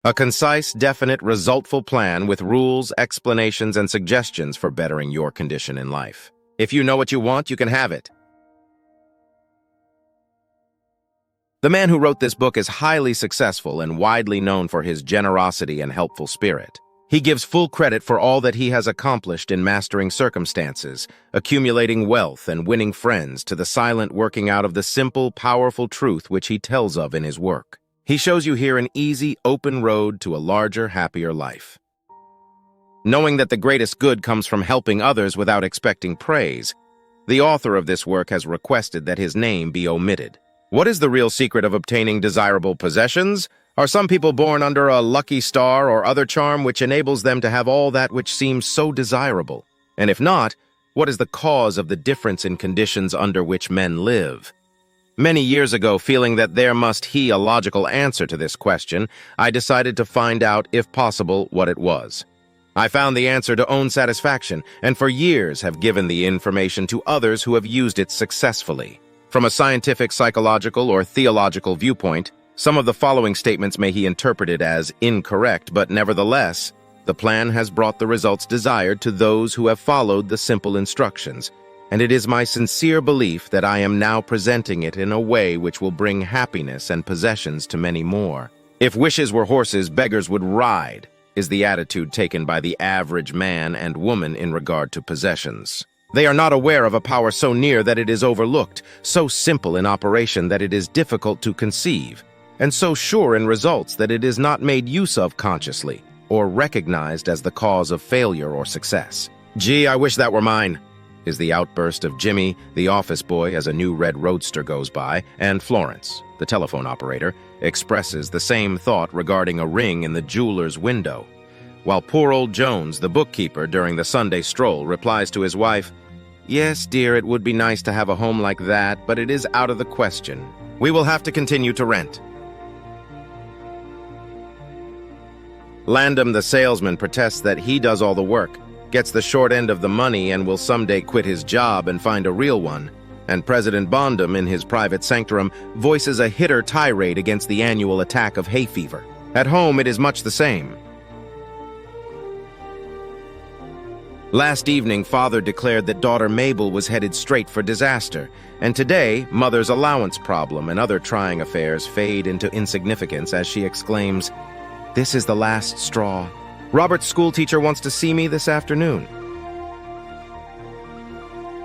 A concise, definite, resultful plan with rules, explanations, and suggestions for bettering your condition in life. If you know what you want, you can have it. The man who wrote this book is highly successful and widely known for his generosity and helpful spirit. He gives full credit for all that he has accomplished in mastering circumstances, accumulating wealth, and winning friends, to the silent working out of the simple, powerful truth which he tells of in his work. He shows you here an easy, open road to a larger, happier life. Knowing that the greatest good comes from helping others without expecting praise, the author of this work has requested that his name be omitted. What is the real secret of obtaining desirable possessions? Are some people born under a lucky star or other charm which enables them to have all that which seems so desirable? And if not, what is the cause of the difference in conditions under which men live? Many years ago, feeling that there must be a logical answer to this question, I decided to find out, if possible, what it was. I found the answer to own satisfaction, and for years have given the information to others who have used it successfully. From a scientific, psychological, or theological viewpoint, some of the following statements may be interpreted as incorrect, but nevertheless, the plan has brought the results desired to those who have followed the simple instructions, and it is my sincere belief that I am now presenting it in a way which will bring happiness and possessions to many more. If wishes were horses, beggars would ride, is the attitude taken by the average man and woman in regard to possessions. They are not aware of a power so near that it is overlooked, so simple in operation that it is difficult to conceive, and so sure in results that it is not made use of consciously or recognized as the cause of failure or success. "Gee, I wish that were mine," is the outburst of Jimmy, the office boy, as a new red roadster goes by, and Florence, the telephone operator, expresses the same thought regarding a ring in the jeweler's window, while poor old Jones, the bookkeeper, during the Sunday stroll, replies to his wife, "Yes, dear, it would be nice to have a home like that, but it is out of the question. We will have to continue to rent." Landum, the salesman, protests that he does all the work, gets the short end of the money, and will someday quit his job and find a real one. And President Bondum, in his private sanctum, voices a hitter tirade against the annual attack of hay fever. At home, it is much the same. Last evening, father declared that daughter Mabel was headed straight for disaster, and today, mother's allowance problem and other trying affairs fade into insignificance as she exclaims, "This is the last straw. Robert's schoolteacher wants to see me this afternoon.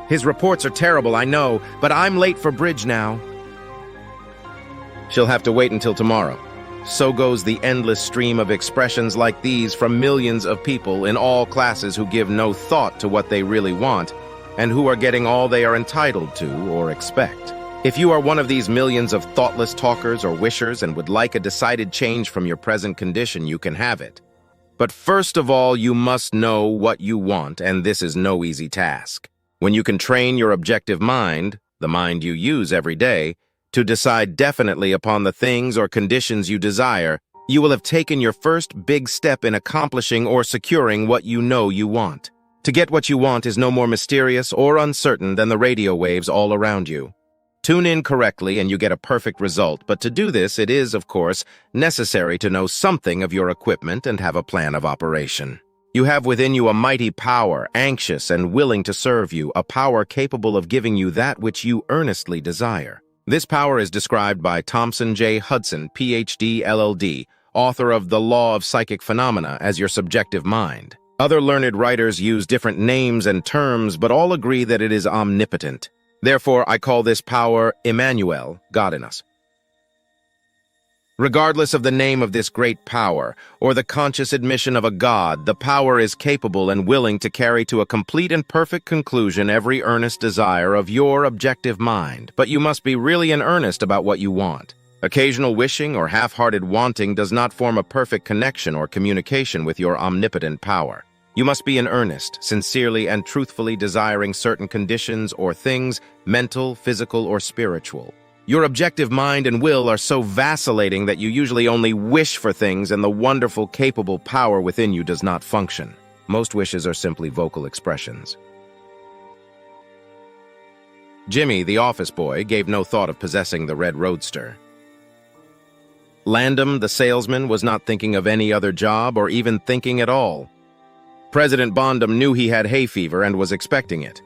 His reports are terrible, I know, but I'm late for bridge now." She'll have to wait until tomorrow. So goes the endless stream of expressions like these from millions of people in all classes who give no thought to what they really want and who are getting all they are entitled to or expect. If you are one of these millions of thoughtless talkers or wishers and would like a decided change from your present condition, you can have it. But first of all, you must know what you want, and this is no easy task. When you can train your objective mind, the mind you use every day, to decide definitely upon the things or conditions you desire, you will have taken your first big step in accomplishing or securing what you know you want. To get what you want is no more mysterious or uncertain than the radio waves all around you. Tune in correctly and you get a perfect result, but to do this, it is, of course, necessary to know something of your equipment and have a plan of operation. You have within you a mighty power, anxious and willing to serve you, a power capable of giving you that which you earnestly desire. This power is described by Thompson J. Hudson, Ph.D., LL.D., author of The Law of Psychic Phenomena, as your subjective mind. Other learned writers use different names and terms, but all agree that it is omnipotent. Therefore, I call this power Emmanuel, God in us. Regardless of the name of this great power, or the conscious admission of a God, the power is capable and willing to carry to a complete and perfect conclusion every earnest desire of your objective mind, but you must be really in earnest about what you want. Occasional wishing or half-hearted wanting does not form a perfect connection or communication with your omnipotent power. You must be in earnest, sincerely and truthfully desiring certain conditions or things, mental, physical, or spiritual. Your objective mind and will are so vacillating that you usually only wish for things and the wonderful, capable power within you does not function. Most wishes are simply vocal expressions. Jimmy, the office boy, gave no thought of possessing the red roadster. Landum, the salesman, was not thinking of any other job or even thinking at all. President Bondum knew he had hay fever and was expecting it.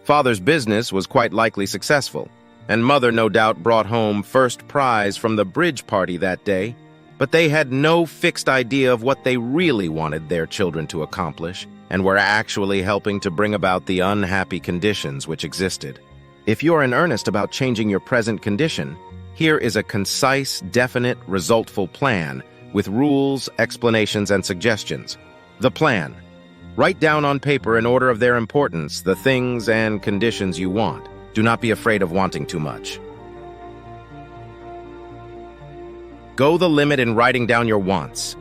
Father's business was quite likely successful, and Mother no doubt brought home first prize from the bridge party that day, but they had no fixed idea of what they really wanted their children to accomplish and were actually helping to bring about the unhappy conditions which existed. If you're in earnest about changing your present condition, here is a concise, definite, resultful plan with rules, explanations, and suggestions. The plan. Write down on paper in order of their importance the things and conditions you want. Do not be afraid of wanting too much. Go the limit in writing down your wants.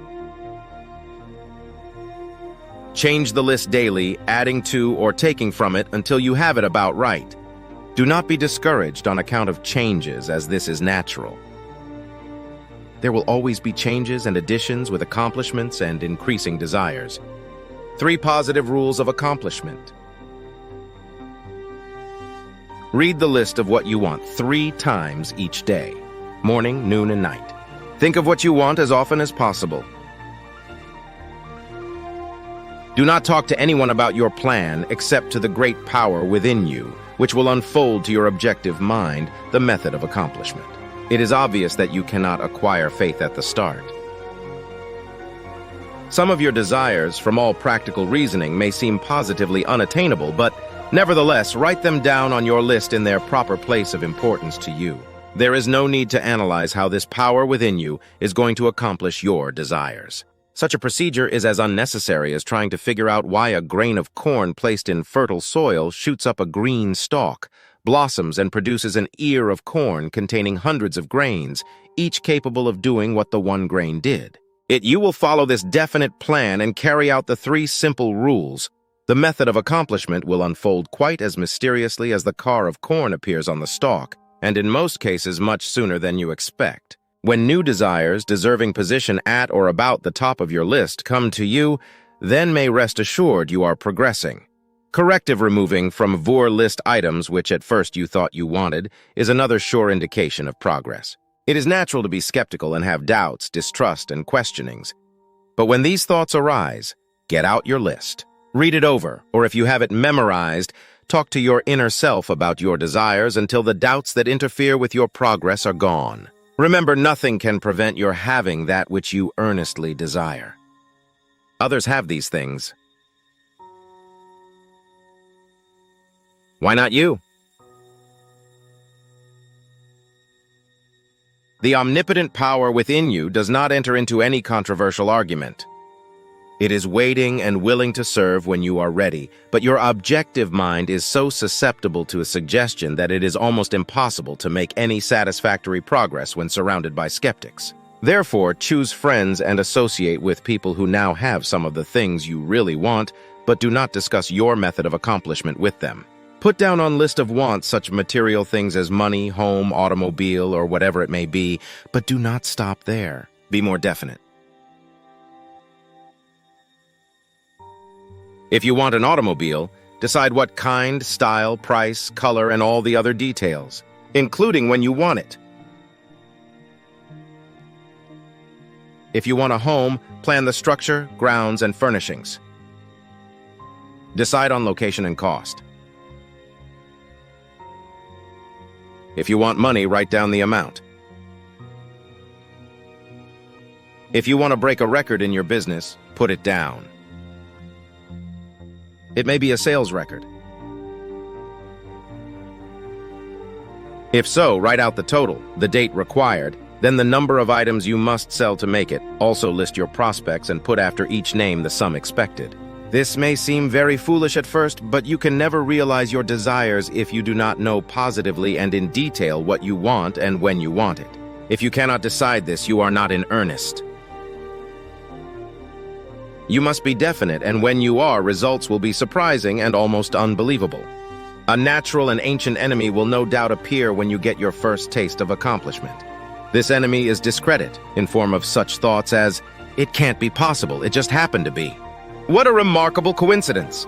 Change the list daily, adding to or taking from it until you have it about right. Do not be discouraged on account of changes, as this is natural. There will always be changes and additions with accomplishments and increasing desires. 3 positive rules of accomplishment. Read the list of what you want 3 times each day, morning, noon, and night. Think of what you want as often as possible. Do not talk to anyone about your plan except to the great power within you, which will unfold to your objective mind the method of accomplishment. It is obvious that you cannot acquire faith at the start. Some of your desires, from all practical reasoning, may seem positively unattainable, but nevertheless, write them down on your list in their proper place of importance to you. There is no need to analyze how this power within you is going to accomplish your desires. Such a procedure is as unnecessary as trying to figure out why a grain of corn placed in fertile soil shoots up a green stalk, blossoms, and produces an ear of corn containing hundreds of grains, each capable of doing what the one grain did. You will follow this definite plan and carry out the 3 simple rules. The method of accomplishment will unfold quite as mysteriously as the car of corn appears on the stalk, and in most cases much sooner than you expect. When new desires, deserving position at or about the top of your list, come to you, then may rest assured you are progressing. Corrective removing from your list items which at first you thought you wanted is another sure indication of progress. It is natural to be skeptical and have doubts, distrust, and questionings. But when these thoughts arise, get out your list. Read it over, or if you have it memorized, talk to your inner self about your desires until the doubts that interfere with your progress are gone. Remember, nothing can prevent your having that which you earnestly desire. Others have these things. Why not you? The omnipotent power within you does not enter into any controversial argument. It is waiting and willing to serve when you are ready, but your objective mind is so susceptible to a suggestion that it is almost impossible to make any satisfactory progress when surrounded by skeptics. Therefore, choose friends and associate with people who now have some of the things you really want, but do not discuss your method of accomplishment with them. Put down on list of wants such material things as money, home, automobile, or whatever it may be, but do not stop there. Be more definite. If you want an automobile, decide what kind, style, price, color, and all the other details, including when you want it. If you want a home, plan the structure, grounds, and furnishings. Decide on location and cost. If you want money, write down the amount. If you want to break a record in your business, put it down. It may be a sales record. If so, write out the total, the date required, then the number of items you must sell to make it. Also list your prospects and put after each name the sum expected. This may seem very foolish at first, but you can never realize your desires if you do not know positively and in detail what you want and when you want it. If you cannot decide this, you are not in earnest. You must be definite, and when you are, results will be surprising and almost unbelievable. A natural and ancient enemy will no doubt appear when you get your first taste of accomplishment. This enemy is discredit, in form of such thoughts as, "It can't be possible, it just happened to be. What a remarkable coincidence!"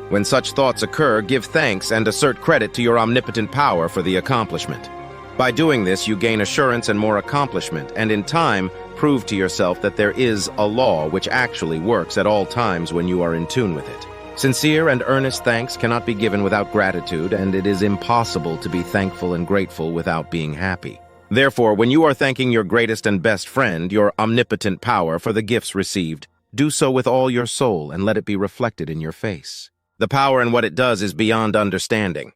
When such thoughts occur, give thanks and assert credit to your omnipotent power for the accomplishment. By doing this, you gain assurance and more accomplishment, and in time, prove to yourself that there is a law which actually works at all times when you are in tune with it. Sincere and earnest thanks cannot be given without gratitude, and it is impossible to be thankful and grateful without being happy. Therefore, when you are thanking your greatest and best friend, your omnipotent power, for the gifts received, do so with all your soul and let it be reflected in your face. The power in what it does is beyond understanding.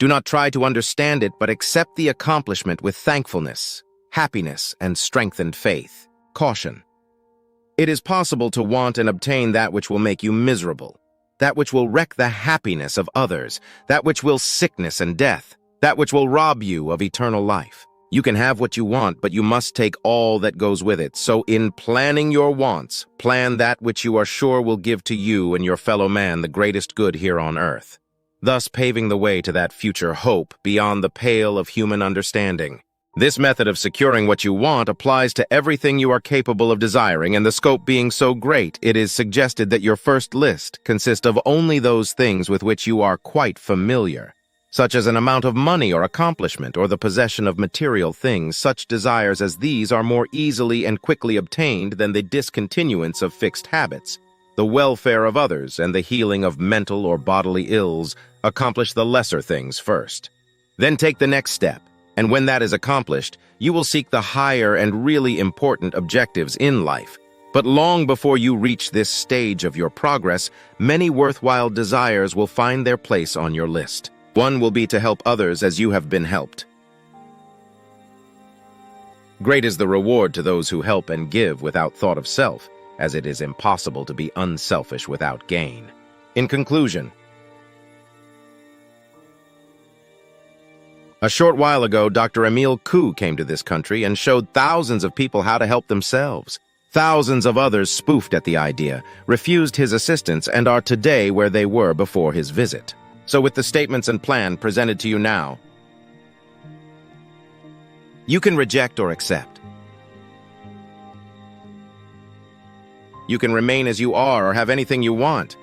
Do not try to understand it, but accept the accomplishment with thankfulness, happiness, and strengthened faith. Caution. It is possible to want and obtain that which will make you miserable, that which will wreck the happiness of others, that which will sickness and death, that which will rob you of eternal life. You can have what you want, but you must take all that goes with it. So in planning your wants, plan that which you are sure will give to you and your fellow man the greatest good here on earth, thus paving the way to that future hope beyond the pale of human understanding. This method of securing what you want applies to everything you are capable of desiring, and the scope being so great, it is suggested that your first list consist of only those things with which you are quite familiar, such as an amount of money or accomplishment or the possession of material things. Such desires as these are more easily and quickly obtained than the discontinuance of fixed habits. The welfare of others and the healing of mental or bodily ills accomplish the lesser things first. Then take the next step, and when that is accomplished, you will seek the higher and really important objectives in life. But long before you reach this stage of your progress, many worthwhile desires will find their place on your list. One will be to help others as you have been helped. Great is the reward to those who help and give without thought of self, as it is impossible to be unselfish without gain. In conclusion, a short while ago, Dr. Émile Coué came to this country and showed thousands of people how to help themselves. Thousands of others spoofed at the idea, refused his assistance, and are today where they were before his visit. So with the statements and plan presented to you now, you can reject or accept. You can remain as you are or have anything you want.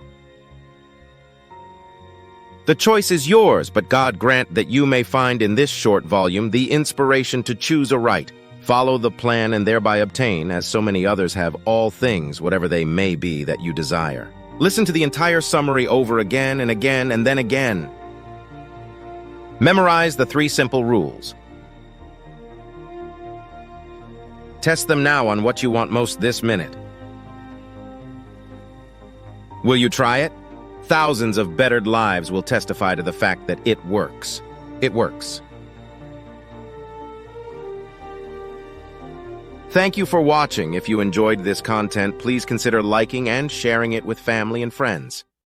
The choice is yours, but God grant that you may find in this short volume the inspiration to choose aright, follow the plan, and thereby obtain, as so many others have, all things, whatever they may be, that you desire. Listen to the entire summary over again and again and then again. Memorize the 3 simple rules. Test them now on what you want most this minute. Will you try it? Thousands of bettered lives will testify to the fact that it works. It works. Thank you for watching. If you enjoyed this content, please consider liking and sharing it with family and friends.